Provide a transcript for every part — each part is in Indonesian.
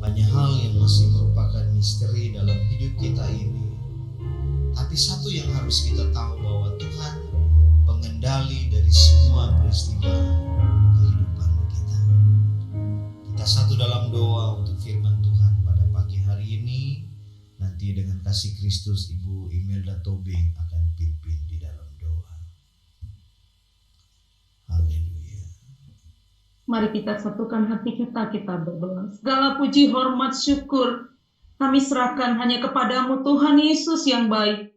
Banyak hal yang masih merupakan misteri dalam hidup kita ini. Tapi satu yang harus kita tahu bahwa Tuhan pengendali dari semua peristiwa kehidupan kita. Kita satu dalam doa untuk firman Tuhan pada pagi hari ini. Nanti dengan kasih Kristus Ibu Imelda Tobing akan pimpin di dalam doa. Haleluya. Mari kita satukan hati kita berdoa. Segala puji, hormat, syukur kami serahkan hanya kepadamu Tuhan Yesus yang baik.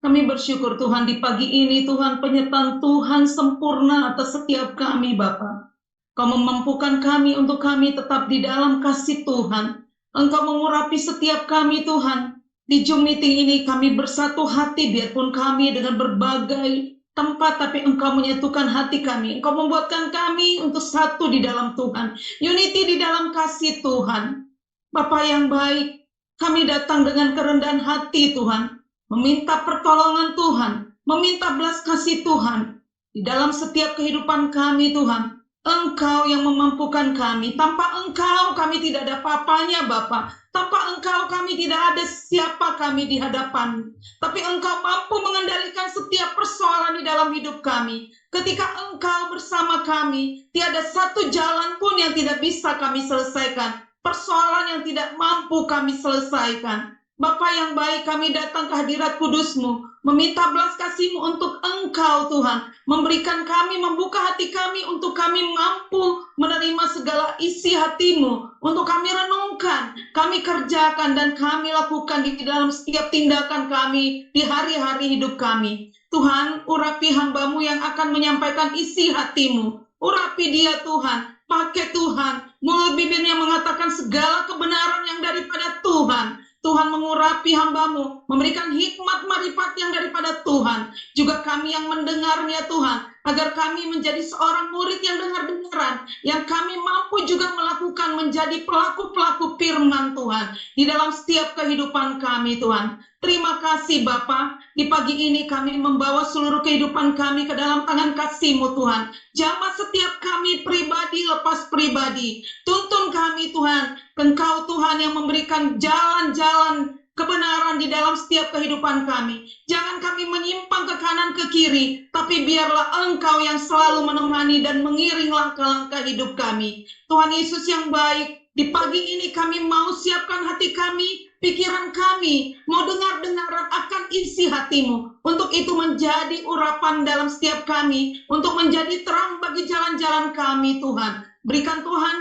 Kami bersyukur Tuhan di pagi ini Tuhan penyertaan Tuhan sempurna atas setiap kami Bapa. Kau memampukan kami untuk kami tetap di dalam kasih Tuhan. Engkau mengurapi setiap kami Tuhan. Di Zoom meeting ini kami bersatu hati biarpun kami dengan berbagai tempat, tapi Engkau menyatukan hati kami. Engkau membuatkan kami untuk satu di dalam Tuhan. Unity di dalam kasih Tuhan. Bapa yang baik, kami datang dengan kerendahan hati Tuhan. Meminta pertolongan Tuhan. Meminta belas kasih Tuhan. Di dalam setiap kehidupan kami Tuhan. Engkau yang memampukan kami. Tanpa Engkau kami tidak ada apa-apanya Bapa. Tanpa Engkau kami tidak ada siapa kami di hadapan. Tapi Engkau mampu mengendalikan setiap persoalan di dalam hidup kami. Ketika Engkau bersama kami, tiada satu jalan pun yang tidak bisa kami selesaikan. Persoalan yang tidak mampu kami selesaikan. Bapa yang baik, kami datang ke hadirat kudus-Mu, meminta belas kasih-Mu untuk Engkau Tuhan, memberikan kami, membuka hati kami untuk kami mampu menerima segala isi hati-Mu, untuk kami renungkan, kami kerjakan dan kami lakukan di dalam setiap tindakan kami di hari-hari hidup kami. Tuhan, urapi hamba-Mu yang akan menyampaikan isi hati-Mu, urapi dia Tuhan, pakai Tuhan, mulut bibirnya mengatakan segala kebenaran yang daripada Tuhan. Tuhan mengurapi hamba-Mu, memberikan hikmat marifat yang daripada Tuhan. Juga kami yang mendengarnya Tuhan, agar kami menjadi seorang murid yang dengar-dengaran, yang kami mampu juga melakukan menjadi pelaku-pelaku firman Tuhan di dalam setiap kehidupan kami Tuhan. Terima kasih Bapa, di pagi ini kami membawa seluruh kehidupan kami ke dalam tangan kasih-Mu Tuhan. Jamah setiap kami pribadi lepas pribadi. Tuntun kami Tuhan, Engkau Tuhan yang memberikan jalan-jalan kebenaran di dalam setiap kehidupan kami. Jangan kami menyimpang ke kanan ke kiri, tapi biarlah Engkau yang selalu menemani dan mengiring langkah-langkah hidup kami. Tuhan Yesus yang baik, di pagi ini kami mau siapkan hati kami, pikiran kami, mau dengar-dengaran akan isi hati-Mu. Untuk itu menjadi urapan dalam setiap kami, untuk menjadi terang bagi jalan-jalan kami Tuhan. Berikan Tuhan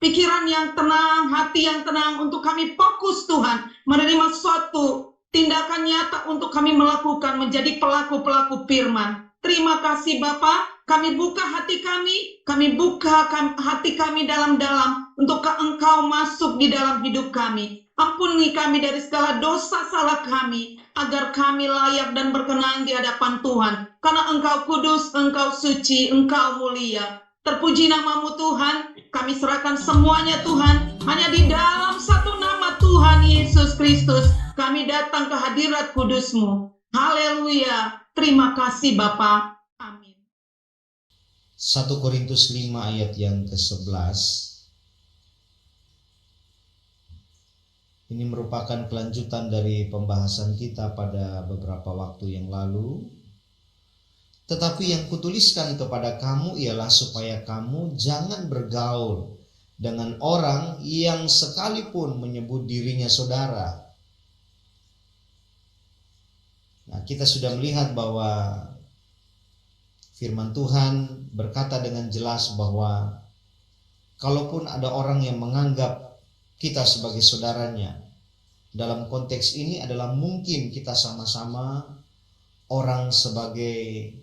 pikiran yang tenang, hati yang tenang untuk kami fokus Tuhan, menerima suatu tindakan nyata untuk kami melakukan menjadi pelaku-pelaku firman. Terima kasih Bapa, kami buka hati kami buka hati kami dalam-dalam untuk Engkau masuk di dalam hidup kami. Ampuni kami dari segala dosa salah kami, agar kami layak dan berkenan di hadapan Tuhan. Karena Engkau kudus, Engkau suci, Engkau mulia. Terpuji nama-Mu Tuhan, kami serahkan semuanya Tuhan, hanya di dalam satu nama Tuhan Yesus Kristus, kami datang ke hadirat kudus-Mu. Haleluya, terima kasih Bapa. Amin. 1 Korintus 5 ayat yang ke-11. Ini merupakan kelanjutan dari pembahasan kita pada beberapa waktu yang lalu. Tetapi yang kutuliskan kepada kamu ialah supaya kamu jangan bergaul dengan orang yang sekalipun menyebut dirinya saudara. Nah, kita sudah melihat bahwa firman Tuhan berkata dengan jelas bahwa kalaupun ada orang yang menganggap kita sebagai saudaranya, dalam konteks ini adalah mungkin kita sama-sama orang sebagai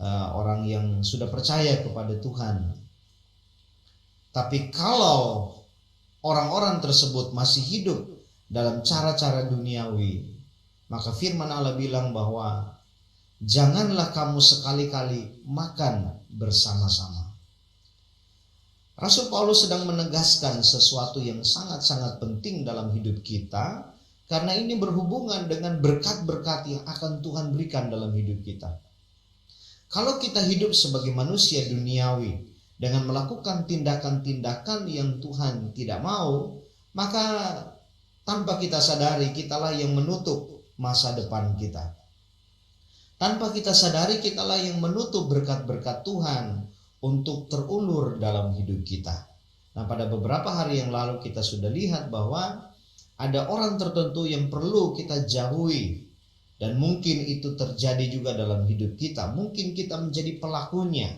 orang yang sudah percaya kepada Tuhan. Tapi kalau orang-orang tersebut masih hidup dalam cara-cara duniawi, maka firman Allah bilang bahwa janganlah kamu sekali-kali makan bersama-sama. Rasul Paulus sedang menegaskan sesuatu yang sangat-sangat penting dalam hidup kita, karena ini berhubungan dengan berkat-berkat yang akan Tuhan berikan dalam hidup kita. Kalau kita hidup sebagai manusia duniawi dengan melakukan tindakan-tindakan yang Tuhan tidak mau, maka tanpa kita sadari kitalah yang menutup masa depan kita. Tanpa kita sadari kitalah yang menutup berkat-berkat Tuhan untuk terulur dalam hidup kita. Nah, pada beberapa hari yang lalu kita sudah lihat bahwa ada orang tertentu yang perlu kita jauhi, dan mungkin itu terjadi juga dalam hidup kita. Mungkin kita menjadi pelakunya.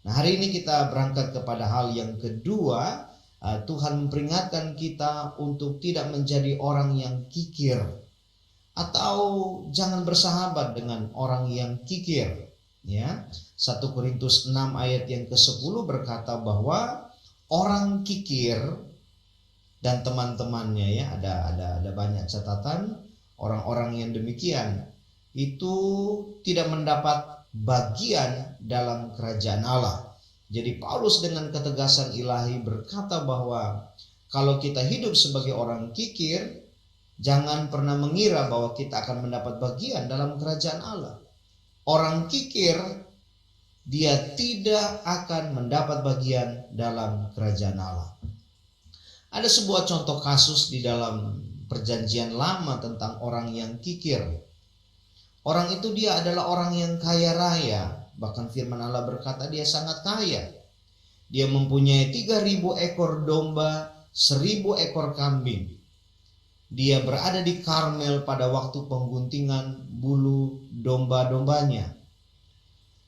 Nah, hari ini kita berangkat kepada hal yang kedua. Tuhan memperingatkan kita untuk tidak menjadi orang yang kikir, atau jangan bersahabat dengan orang yang kikir. Ya, 1 Korintus 6 ayat yang ke-10 berkata bahwa orang kikir dan teman-temannya, ya, ada banyak catatan, orang-orang yang demikian itu tidak mendapat bagian dalam kerajaan Allah. Jadi Paulus dengan ketegasan ilahi berkata bahwa kalau kita hidup sebagai orang kikir, jangan pernah mengira bahwa kita akan mendapat bagian dalam kerajaan Allah. Orang kikir, dia tidak akan mendapat bagian dalam kerajaan Allah. Ada sebuah contoh kasus di dalam Perjanjian Lama tentang orang yang kikir. Orang itu dia adalah orang yang kaya raya. Bahkan firman Allah berkata dia sangat kaya. Dia mempunyai 3.000 ekor domba, 1.000 ekor kambing. Dia berada di Karmel pada waktu pengguntingan bulu domba-dombanya.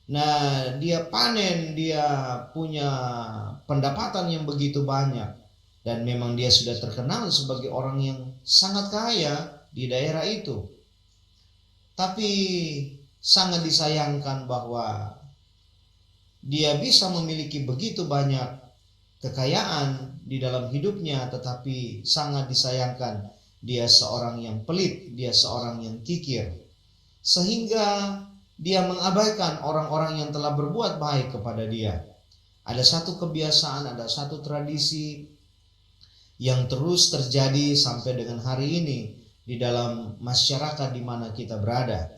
Nah, dia panen, dia punya pendapatan yang begitu banyak. Dan memang dia sudah terkenal sebagai orang yang sangat kaya di daerah itu. Tapi sangat disayangkan bahwa dia bisa memiliki begitu banyak kekayaan di dalam hidupnya, tetapi sangat disayangkan dia seorang yang pelit, dia seorang yang kikir. Sehingga dia mengabaikan orang-orang yang telah berbuat baik kepada dia. Ada satu kebiasaan, ada satu tradisi yang terus terjadi sampai dengan hari ini di dalam masyarakat di mana kita berada.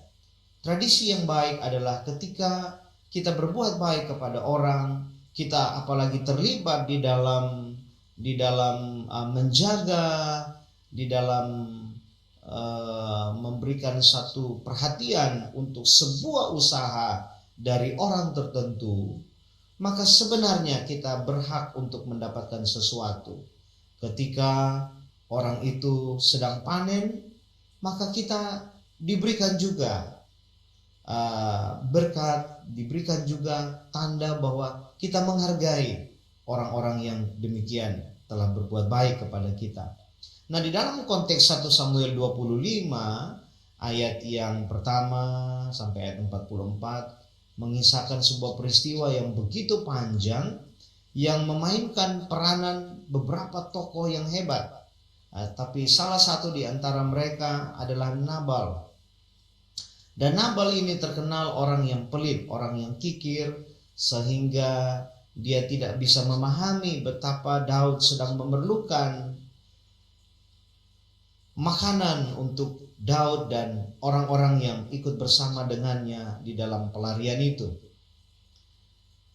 Tradisi yang baik adalah ketika kita berbuat baik kepada orang, kita apalagi terlibat di dalam menjaga, di dalam memberikan satu perhatian untuk sebuah usaha dari orang tertentu, maka sebenarnya kita berhak untuk mendapatkan sesuatu. Ketika orang itu sedang panen, maka kita diberikan juga berkat, diberikan juga tanda bahwa kita menghargai orang-orang yang demikian telah berbuat baik kepada kita. Nah, di dalam konteks 1 Samuel 25 ayat yang pertama sampai ayat 44 mengisahkan sebuah peristiwa yang begitu panjang yang memainkan peranan beberapa tokoh yang hebat. Tapi salah satu di antara mereka adalah Nabal. Dan Nabal ini terkenal orang yang pelit, orang yang kikir, sehingga dia tidak bisa memahami betapa Daud sedang memerlukan makanan untuk Daud dan orang-orang yang ikut bersama dengannya di dalam pelarian itu.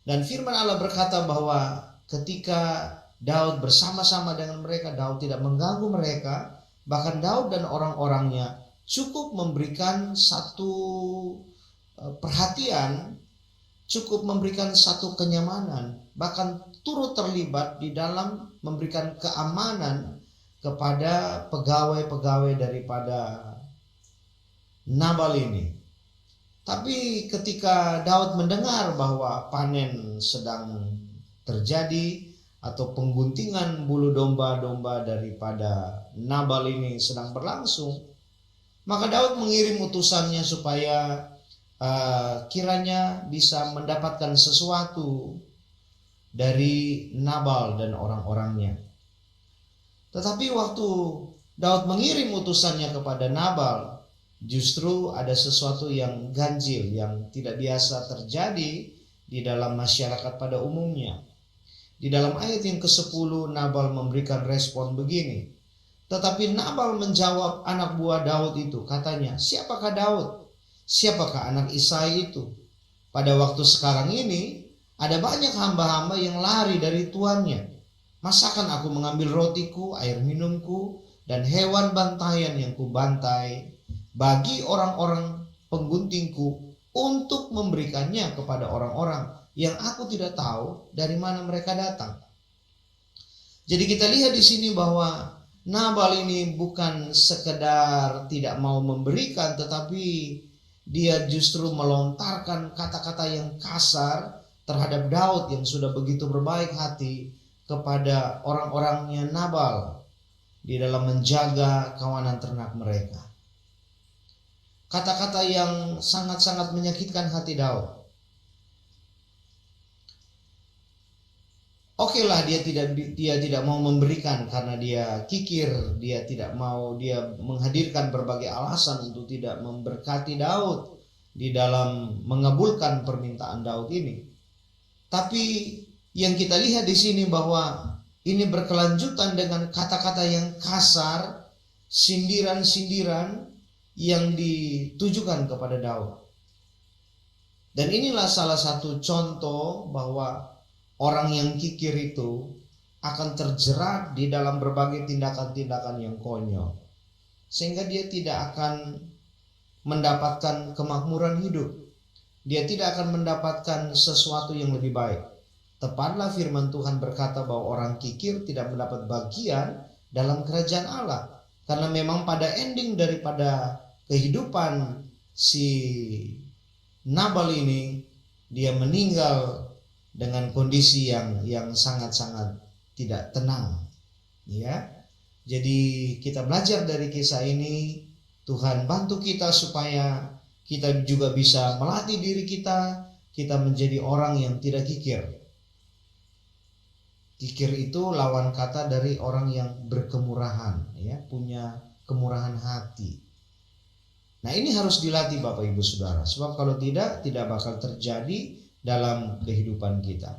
Dan firman Allah berkata bahwa ketika Daud bersama-sama dengan mereka, Daud tidak mengganggu mereka. Bahkan Daud dan orang-orangnya cukup memberikan satu perhatian, cukup memberikan satu kenyamanan, bahkan turut terlibat di dalam memberikan keamanan kepada pegawai-pegawai daripada Nabal ini. Tapi ketika Daud mendengar bahwa panen sedang terjadi atau pengguntingan bulu domba-domba daripada Nabal ini sedang berlangsung, maka Daud mengirim utusannya supaya kiranya bisa mendapatkan sesuatu dari Nabal dan orang-orangnya. Tetapi waktu Daud mengirim utusannya kepada Nabal, justru ada sesuatu yang ganjil, yang tidak biasa terjadi di dalam masyarakat pada umumnya. Di dalam ayat yang ke-10 Nabal memberikan respon begini. Tetapi Nabal menjawab anak buah Daud itu, katanya, "Siapakah Daud? Siapakah anak Isai itu? Pada waktu sekarang ini Ada banyak hamba-hamba yang lari dari tuannya. Masakan aku mengambil rotiku, air minumku, dan hewan bantaian yang kubantai bagi orang-orang pengguntingku untuk memberikannya kepada orang-orang yang aku tidak tahu dari mana mereka datang. Jadi kita lihat di sini bahwa Nabal ini bukan sekedar tidak mau memberikan, tetapi dia justru melontarkan kata-kata yang kasar terhadap Daud yang sudah begitu berbaik hati kepada orang-orangnya Nabal di dalam menjaga kawanan ternak mereka. Kata-kata yang sangat-sangat menyakitkan hati Daud. Okelah, dia tidak mau memberikan karena dia kikir, dia tidak mau, dia menghadirkan berbagai alasan untuk tidak memberkati Daud di dalam mengabulkan permintaan Daud ini. Tapi yang kita lihat di sini bahwa ini berkelanjutan dengan kata-kata yang kasar, sindiran-sindiran yang ditujukan kepada Daud. Dan inilah salah satu contoh bahwa orang yang kikir itu akan terjerat di dalam berbagai tindakan-tindakan yang konyol, sehingga dia tidak akan mendapatkan kemakmuran hidup. Dia tidak akan mendapatkan sesuatu yang lebih baik. Tepatlah firman Tuhan berkata bahwa orang kikir tidak mendapat bagian dalam kerajaan Allah. Karena memang pada ending daripada kehidupan si Nabal ini, dia meninggal dengan kondisi yang sangat-sangat tidak tenang. Ya. Jadi kita belajar dari kisah ini, Tuhan bantu kita supaya kita juga bisa melatih diri kita menjadi orang yang tidak kikir. Kikir itu lawan kata dari orang yang berkemurahan, ya, punya kemurahan hati. Nah, ini harus dilatih Bapak Ibu Saudara, sebab kalau tidak bakal terjadi dalam kehidupan kita.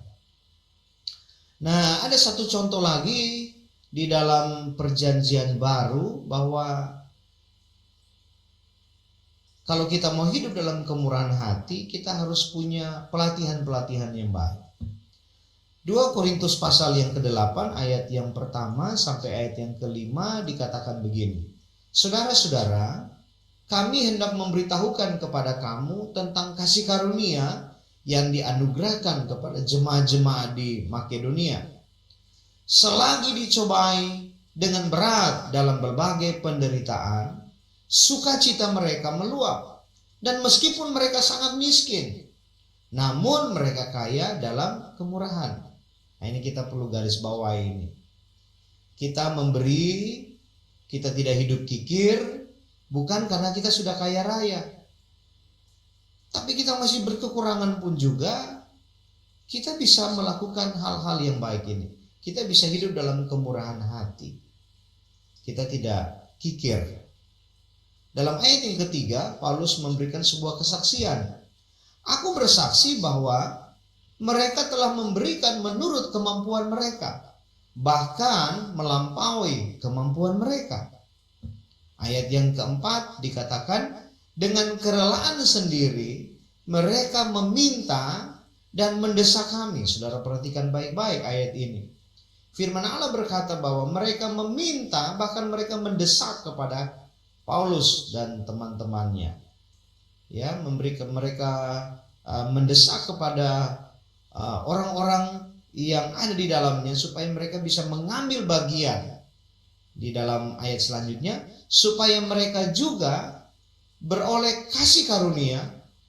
Nah, ada satu contoh lagi di dalam Perjanjian Baru bahwa kalau kita mau hidup dalam kemurahan hati, kita harus punya pelatihan-pelatihan yang baik. 2 Korintus pasal yang ke-8 ayat yang pertama sampai ayat yang ke-5 dikatakan begini. Saudara-saudara, kami hendak memberitahukan kepada kamu tentang kasih karunia yang dianugerahkan kepada jemaat-jemaat di Makedonia. Selagi dicobai dengan berat dalam berbagai penderitaan, sukacita mereka meluap, dan meskipun mereka sangat miskin, namun mereka kaya dalam kemurahan. Nah, ini kita perlu garis bawahi ini. Kita memberi, kita tidak hidup kikir, bukan karena kita sudah kaya raya, tapi kita masih berkekurangan pun juga, kita bisa melakukan hal-hal yang baik ini. Kita bisa hidup dalam kemurahan hati. Kita tidak kikir. Dalam ayat yang ketiga, Paulus memberikan sebuah kesaksian. Aku bersaksi bahwa mereka telah memberikan menurut kemampuan mereka, bahkan melampaui kemampuan mereka. Ayat yang keempat dikatakan, dengan kerelaan sendiri mereka meminta dan mendesak kami. Saudara perhatikan baik-baik ayat ini. Firman Allah berkata bahwa mereka meminta, bahkan mereka mendesak kepada Paulus dan teman-temannya, ya, memberikan mereka mendesak kepada orang-orang yang ada di dalamnya supaya mereka bisa mengambil bagian di dalam ayat selanjutnya, supaya mereka juga beroleh kasih karunia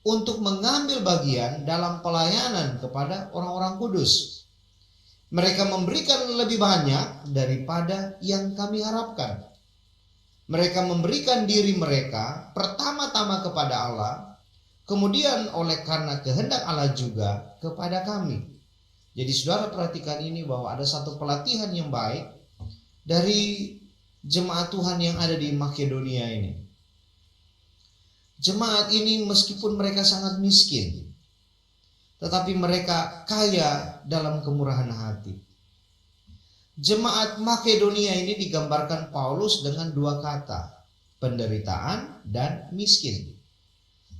untuk mengambil bagian dalam pelayanan kepada orang-orang kudus. Mereka memberikan lebih banyak daripada yang kami harapkan. Mereka memberikan diri mereka pertama-tama kepada Allah, kemudian oleh karena kehendak Allah juga kepada kami. Jadi saudara perhatikan ini bahwa ada satu pelatihan yang baik dari jemaat Tuhan yang ada di Makedonia ini. Jemaat ini meskipun mereka sangat miskin, tetapi mereka kaya dalam kemurahan hati. Jemaat Makedonia ini digambarkan Paulus dengan 2 kata, penderitaan dan miskin.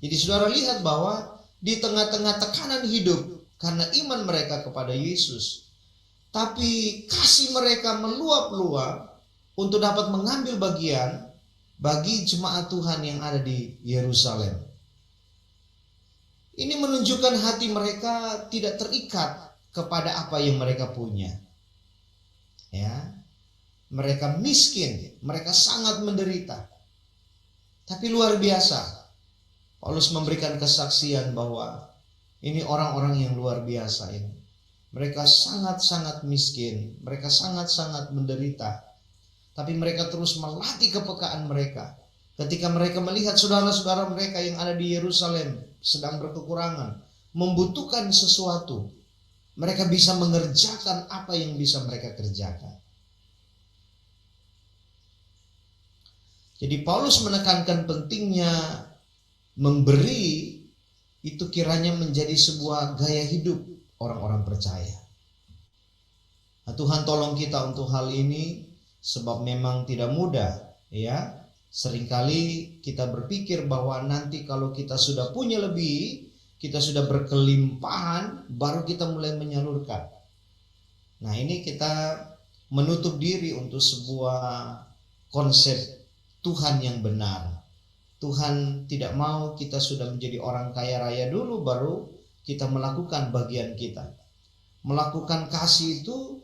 Jadi saudara lihat bahwa di tengah-tengah tekanan hidup, karena iman mereka kepada Yesus. Tapi kasih mereka meluap-luap untuk dapat mengambil bagian bagi jemaat Tuhan yang ada di Yerusalem. Ini menunjukkan hati mereka tidak terikat kepada apa yang mereka punya. Ya. Mereka miskin, mereka sangat menderita. Tapi luar biasa, Paulus memberikan kesaksian bahwa ini orang-orang yang luar biasa ini. Mereka sangat-sangat miskin, mereka sangat-sangat menderita. Tapi mereka terus melatih kepekaan mereka. Ketika mereka melihat saudara-saudara mereka yang ada di Yerusalem sedang berkekurangan, membutuhkan sesuatu, mereka bisa mengerjakan apa yang bisa mereka kerjakan. Jadi Paulus menekankan pentingnya memberi itu kiranya menjadi sebuah gaya hidup orang-orang percaya. Nah, Tuhan tolong kita untuk hal ini, sebab memang tidak mudah, ya. Seringkali kita berpikir bahwa nanti kalau kita sudah punya lebih, kita sudah berkelimpahan, baru kita mulai menyalurkan. Nah, ini kita menutup diri untuk sebuah konsep Tuhan yang benar. Tuhan tidak mau kita sudah menjadi orang kaya raya dulu baru kita melakukan bagian kita. Melakukan kasih itu,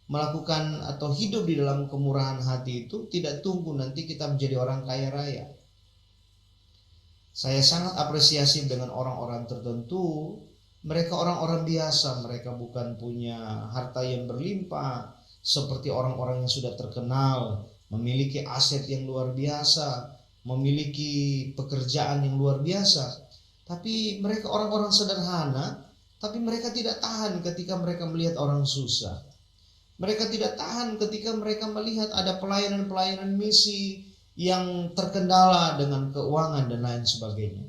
melakukan atau hidup di dalam kemurahan hati itu tidak tunggu nanti kita menjadi orang kaya raya. Saya sangat apresiasi dengan orang-orang tertentu. Mereka orang-orang biasa, mereka bukan punya harta yang berlimpah seperti orang-orang yang sudah terkenal, memiliki aset yang luar biasa, memiliki pekerjaan yang luar biasa. Tapi mereka orang-orang sederhana, tapi mereka tidak tahan ketika mereka melihat orang susah. Mereka tidak tahan ketika mereka melihat ada pelayanan-pelayanan misi yang terkendala dengan keuangan dan lain sebagainya.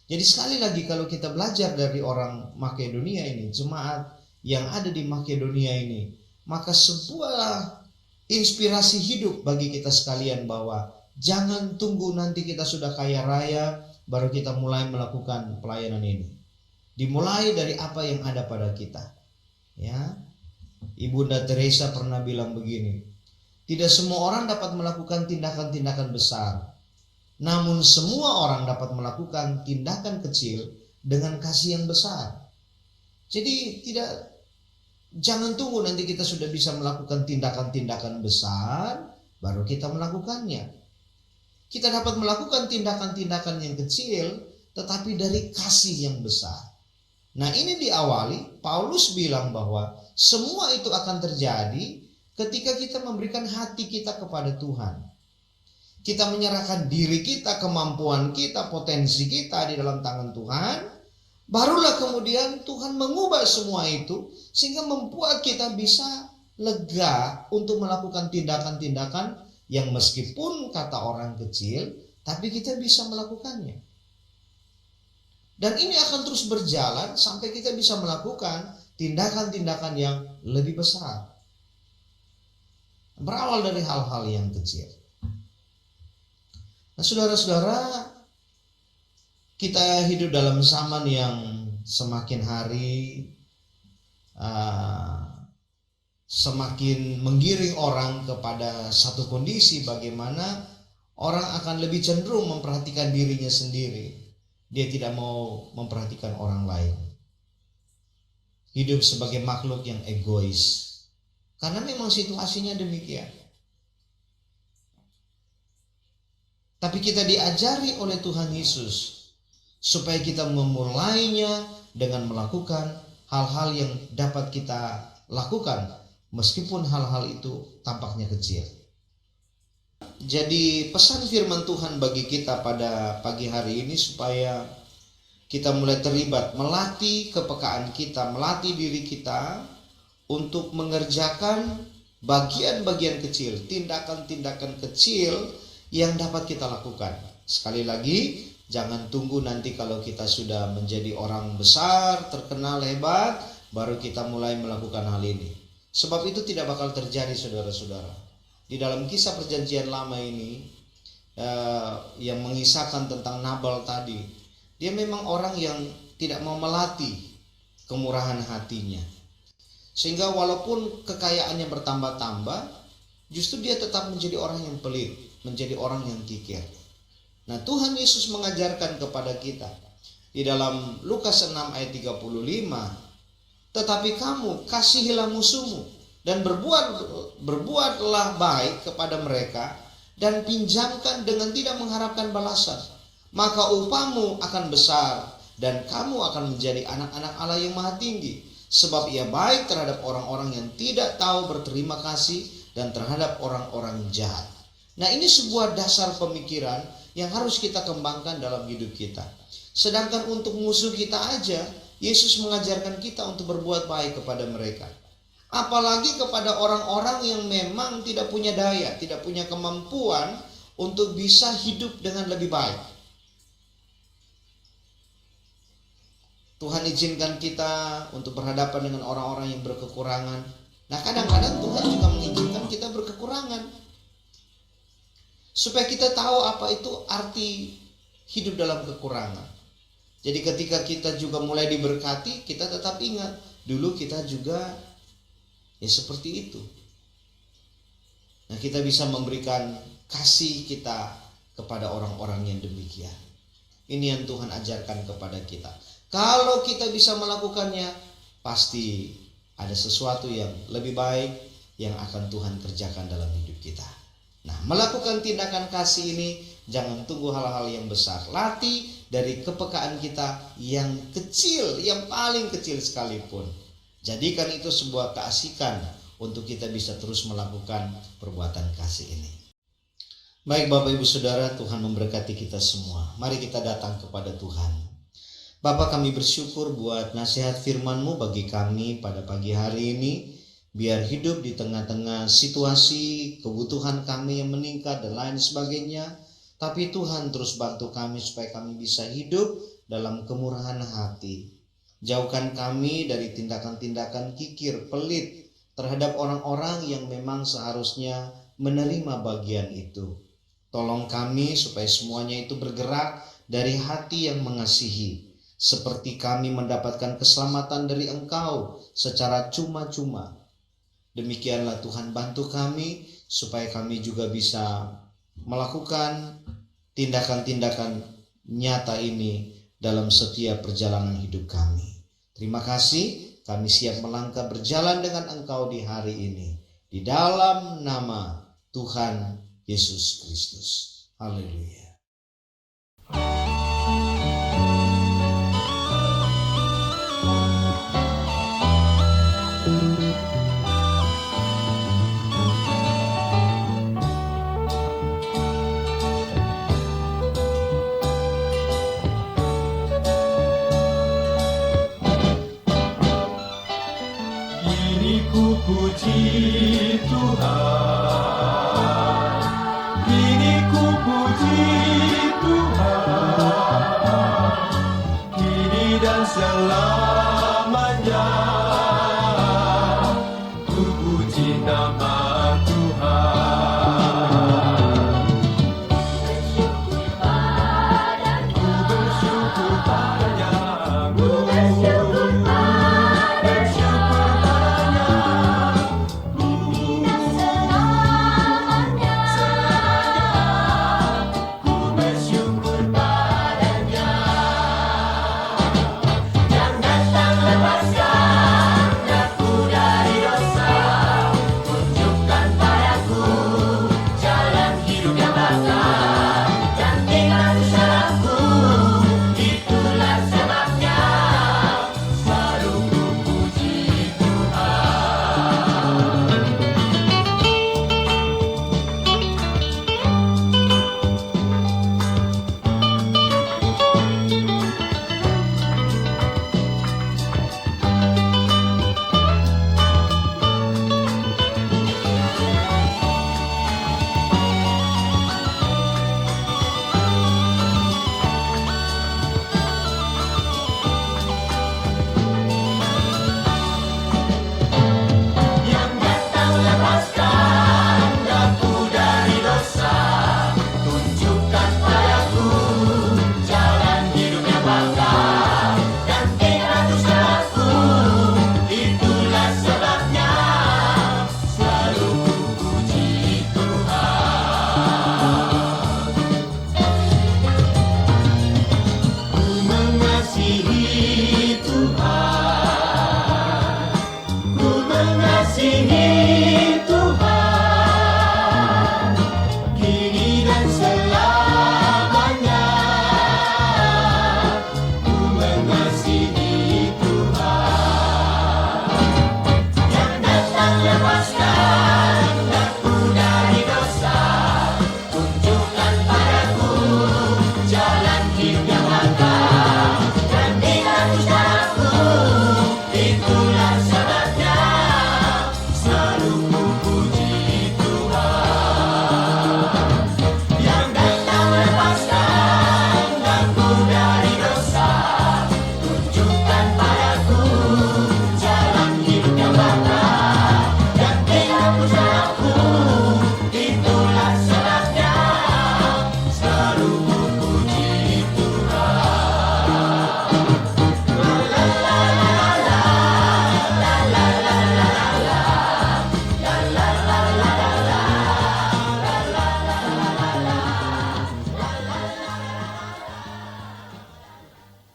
Jadi sekali lagi kalau kita belajar dari orang Makedonia ini, jemaat yang ada di Makedonia ini, maka sebuah inspirasi hidup bagi kita sekalian bahwa jangan tunggu nanti kita sudah kaya raya baru kita mulai melakukan pelayanan ini. Dimulai dari apa yang ada pada kita. Ya. Ibunda Teresa pernah bilang begini, tidak semua orang dapat melakukan tindakan-tindakan besar, namun semua orang dapat melakukan tindakan kecil dengan kasih yang besar. Jadi jangan tunggu nanti kita sudah bisa melakukan tindakan-tindakan besar baru kita melakukannya. Kita dapat melakukan tindakan-tindakan yang kecil tetapi dari kasih yang besar. Nah, ini diawali Paulus bilang bahwa semua itu akan terjadi ketika kita memberikan hati kita kepada Tuhan. Kita menyerahkan diri kita, kemampuan kita, potensi kita di dalam tangan Tuhan. Barulah kemudian Tuhan mengubah semua itu sehingga membuat kita bisa lega untuk melakukan tindakan-tindakan yang meskipun kata orang kecil, tapi kita bisa melakukannya. Dan ini akan terus berjalan sampai kita bisa melakukan tindakan-tindakan yang lebih besar. Berawal dari hal-hal yang kecil. Nah, saudara-saudara, kita hidup dalam zaman yang semakin hari semakin menggiring orang kepada satu kondisi bagaimana orang akan lebih cenderung memperhatikan dirinya sendiri. Dia tidak mau memperhatikan orang lain. Hidup sebagai makhluk yang egois. Karena memang situasinya demikian. Tapi kita diajari oleh Tuhan Yesus supaya kita memulainya dengan melakukan hal-hal yang dapat kita lakukan meskipun hal-hal itu tampaknya kecil. Jadi pesan firman Tuhan bagi kita pada pagi hari ini supaya kita mulai terlibat, melatih kepekaan kita, melatih diri kita untuk mengerjakan bagian-bagian kecil, tindakan-tindakan kecil yang dapat kita lakukan. Sekali lagi, jangan tunggu nanti kalau kita sudah menjadi orang besar, terkenal, hebat, baru kita mulai melakukan hal ini. Sebab itu tidak bakal terjadi, saudara-saudara. Di dalam kisah perjanjian lama ini yang mengisahkan tentang Nabal tadi, dia memang orang yang tidak mau melatih kemurahan hatinya. Sehingga walaupun kekayaannya bertambah-tambah, justru dia tetap menjadi orang yang pelit, menjadi orang yang kikir. Nah, Tuhan Yesus mengajarkan kepada kita di dalam Lukas 6 ayat 35, tetapi kamu kasihilah musuhmu dan berbuatlah baik kepada mereka dan pinjamkan dengan tidak mengharapkan balasan. Maka upahmu akan besar dan kamu akan menjadi anak-anak Allah yang Maha Tinggi. Sebab ia baik terhadap orang-orang yang tidak tahu berterima kasih dan terhadap orang-orang jahat. Nah, ini sebuah dasar pemikiran yang harus kita kembangkan dalam hidup kita. Sedangkan untuk musuh kita aja, Yesus mengajarkan kita untuk berbuat baik kepada mereka. Apalagi kepada orang-orang yang memang tidak punya daya, tidak punya kemampuan untuk bisa hidup dengan lebih baik. Tuhan izinkan kita untuk berhadapan dengan orang-orang yang berkekurangan. Nah, kadang-kadang Tuhan juga mengizinkan kita berkekurangan, supaya kita tahu apa itu arti hidup dalam kekurangan. Jadi ketika kita juga mulai diberkati, kita tetap ingat, dulu kita juga ya seperti itu. Nah, kita bisa memberikan kasih kita kepada orang-orang yang demikian. Ini yang Tuhan ajarkan kepada kita. Kalau kita bisa melakukannya, pasti ada sesuatu yang lebih baik yang akan Tuhan kerjakan dalam hidup kita. Nah, melakukan tindakan kasih ini jangan tunggu hal-hal yang besar. Latih dari kepekaan kita yang kecil, yang paling kecil sekalipun. Jadikan itu sebuah keasikan untuk kita bisa terus melakukan perbuatan kasih ini. Baik Bapak Ibu Saudara, Tuhan memberkati kita semua. Mari kita datang kepada Tuhan. Bapa, kami bersyukur buat nasihat firman-Mu bagi kami pada pagi hari ini. Biar hidup di tengah-tengah situasi, kebutuhan kami yang meningkat dan lain sebagainya. Tapi Tuhan terus bantu kami supaya kami bisa hidup dalam kemurahan hati. Jauhkan kami dari tindakan-tindakan kikir, pelit terhadap orang-orang yang memang seharusnya menerima bagian itu. Tolong kami supaya semuanya itu bergerak dari hati yang mengasihi. Seperti kami mendapatkan keselamatan dari Engkau secara cuma-cuma. Demikianlah Tuhan, bantu kami supaya kami juga bisa melakukan tindakan-tindakan nyata ini dalam setiap perjalanan hidup kami. Terima kasih, kami siap melangkah berjalan dengan Engkau di hari ini. Di dalam nama Tuhan Yesus Kristus. Haleluya.